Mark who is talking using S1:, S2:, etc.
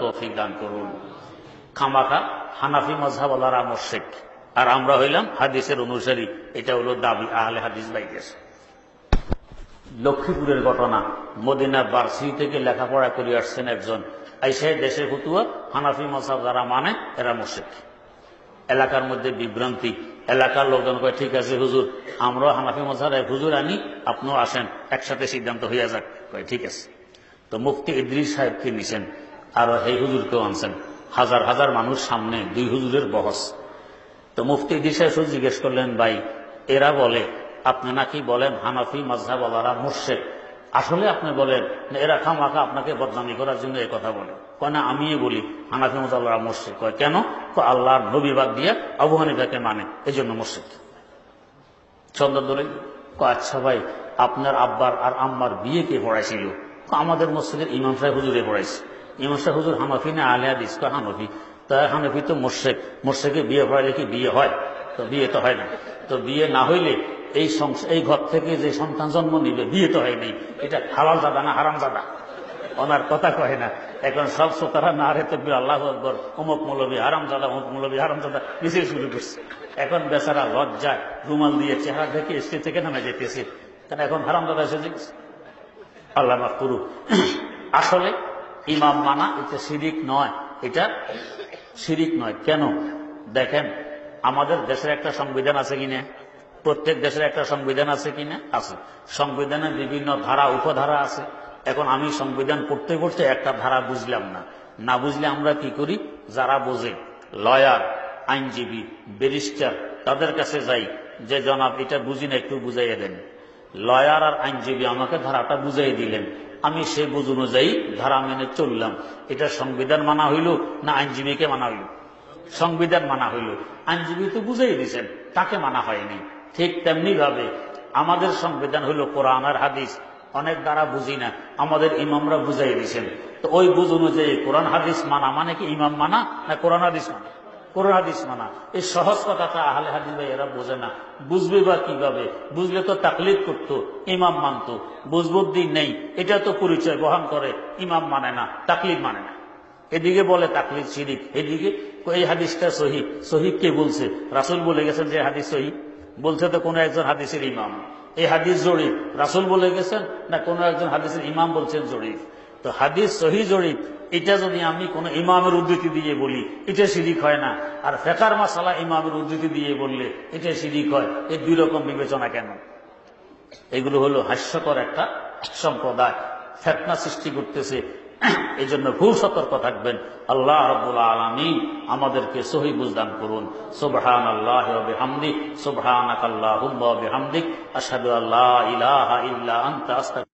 S1: তৌফিক দান করুন। খামাখা হানাফি মাযহাবওয়ালারা মুশরিক আর আমরা হইলাম হাদিসের অনুসারী, এটা হলো দাবি আহলে হাদিস বাইদের। লক্ষ্মীপুরের ঘটনা, মদিনার বার্সি থেকে লেখাপড়া করে আসছেন একজন, আইসা দেশে ফতুয়া হানাফি মাযহাব যারা মানে এরা মুশরিক। এলাকার মধ্যে বিভ্রান্তি, এলাকার লোকজন কয় ঠিক আছে হুজুর, আমরাও হানাফি মাযহাব হুজুর আনি, আপনিও আসেন, একসাথে সিদ্ধান্ত হইয়া যাক। কয় ঠিক আছে। তো মুফতি ইদ্রিস সাহেবকে নিছেন, আর এই হুজুরকেও আনছেন, হাজার হাজার মানুষ সামনে, দুই হুজুরের বহস। তো মুফতি ইদ্রিস সাহেব জিজ্ঞেস করলেন, ভাই এরা বলে আপনি নাকি বলেন হানাফি মাযহাবওয়ালারা মুশরিক, আসলে আপনি বলেন না এরা খামাখা আপনাকে বদনামি করার জন্য এই কথা বলে? কয় না, আমিই বলি হানাফি মাযহাবওয়ালারা মুশরিক। কয় কেন? আল্লাহর নবী বাদ দিয়া আবু হানিফাকে মানে, এই জন্য মুশরিক। চন্দন ধরে কয় আচ্ছা ভাই, আপনার আব্বার আর আম্মার বিয়ে কে পড়াইছিল? আমাদের মসজিদের ইমাম সাহেব হুজুরে পড়াইছে। ইমাম সাহেব হুজুর হানাফি না আহলে হাদিস? কয় হানাফি। তা হানাফি তো মুশরিক, মুশরিকে বিয়ে পড়াইলে কি বিয়ে হয়? তো বিয়ে তো হয় না। তো বিয়ে না হইলে এই ঘর থেকে যে সন্তান জন্ম নিবে বিয়ে তো হয়নি, এটা হালাল জাদা না হারাম জাদা? ওনার কথা কয় না। এখন সব শ্রোতারা না রে তকবীর আল্লাহু আকবার, অমুক মৌলবী হারাম জাদা, অমুক মৌলবী হারাম জাদা মিছিল শুরু করছে। এখন বেচারা লজ্জায় রুমাল দিয়ে চেহারা দেখে স্টেজ থেকে নামে যেতেছে, কারণ এখন হারাম জাদা এসে গেছে। আল্লাহ মাফ করুক। আসলে ইমাম মানা এটা শিরিক নয়, এটা শিরিক নয়। কেন দেখেন, আমাদের দেশের একটা সংবিধান আছে কিনা? প্রত্যেক দেশের একটা সংবিধান আছে কিনা? আছে। সংবিধানের বিভিন্ন ধারা উপধারা আছে। এখন আমি সংবিধান পড়তে পড়তে একটা ধারা বুঝলাম না, না বুঝলে আমরা কি করি, যারা বোঝে লয়ার, আইনজীবী, ব্যারিস্টার, তাদের কাছে যাই যে জনাব এটা বুঝি না, একটু বুঝাইয়া দেন। লয়ার আর আইনজীবী আমাকে ধারাটা বুঝাই দিলেন, আমি সে বুঝ অনুযায়ী ধারা মেনে চললাম। এটা সংবিধান মানা হইল না আইনজীবীকে মানা হইল? সংবিধান মানা হইল। আইনজীবী তো বুঝাই দিয়েছেন, তাকে মানা হয়নি। ঠিক তেমনি ভাবে আমাদের সংবিধান হইল কোরআন আর হাদিস, অনেক দ্বারা বুঝি না, আমাদের ইমামরা বুঝাই দিয়েছেন। তো ওই বুঝ অনুযায়ী কোরআন হাদিস মানা মানে কি ইমাম মানা না কোরআন হাদিস মানা? কোরআন হাদিস মানা। এই সহজ কথাটা আহলে হাদিস ভাই এরা বোঝে না। বুঝবে বা কিভাবে? বুঝলে তো তাকলিদ করতো, ইমাম মানতো। বুঝবুদ্ধি নেই, এটা তো পরিচয় বহন করে, ইমাম মানে না, তাকলিদ মানে না। এদিকে বলে তাকলিদ শিরিক, এদিকে এই হাদিসটা সহিহ। সহিহ কে বলছে? রাসূল বলে গেছেন যে হাদিস সহিহ? বলছে তো কোন একজন হাদিসের ইমাম। এই হাদিস জড়িফ, রাসূল বলে গেছেন না কোন একজন হাদিসের ইমাম বলছেন জড়িফ? তো হাদিস সহিহ জড়িফ, এটা যদি আমি কোন ইমামের উদ্ধৃতি দিয়ে বলি এটা শিরিক হয় না, আর ফিকহের মাসালা ইমামের উদ্ধৃতি দিয়ে বললে এটা শিরিক হয়। এই দুই রকম বিবেচনা কেন? এগুলো হলো হাস্যকর একটা সম্প্রদায়, ফিতনা সৃষ্টি করতেছে। এই জন্য খুব সতর্ক থাকবেন। আল্লাহ রাব্বুল আলামিন আমাদেরকে সহিহ বুঝদান করুন। সুবহানাল্লাহি ওয়া বিহামদিহি, সুবহানাকাল্লাহুম্মা ওয়া বিহামদিক, আশহাদু আল্লা ইলাহা ইল্লা আনতা আস্তাগফিরুকা।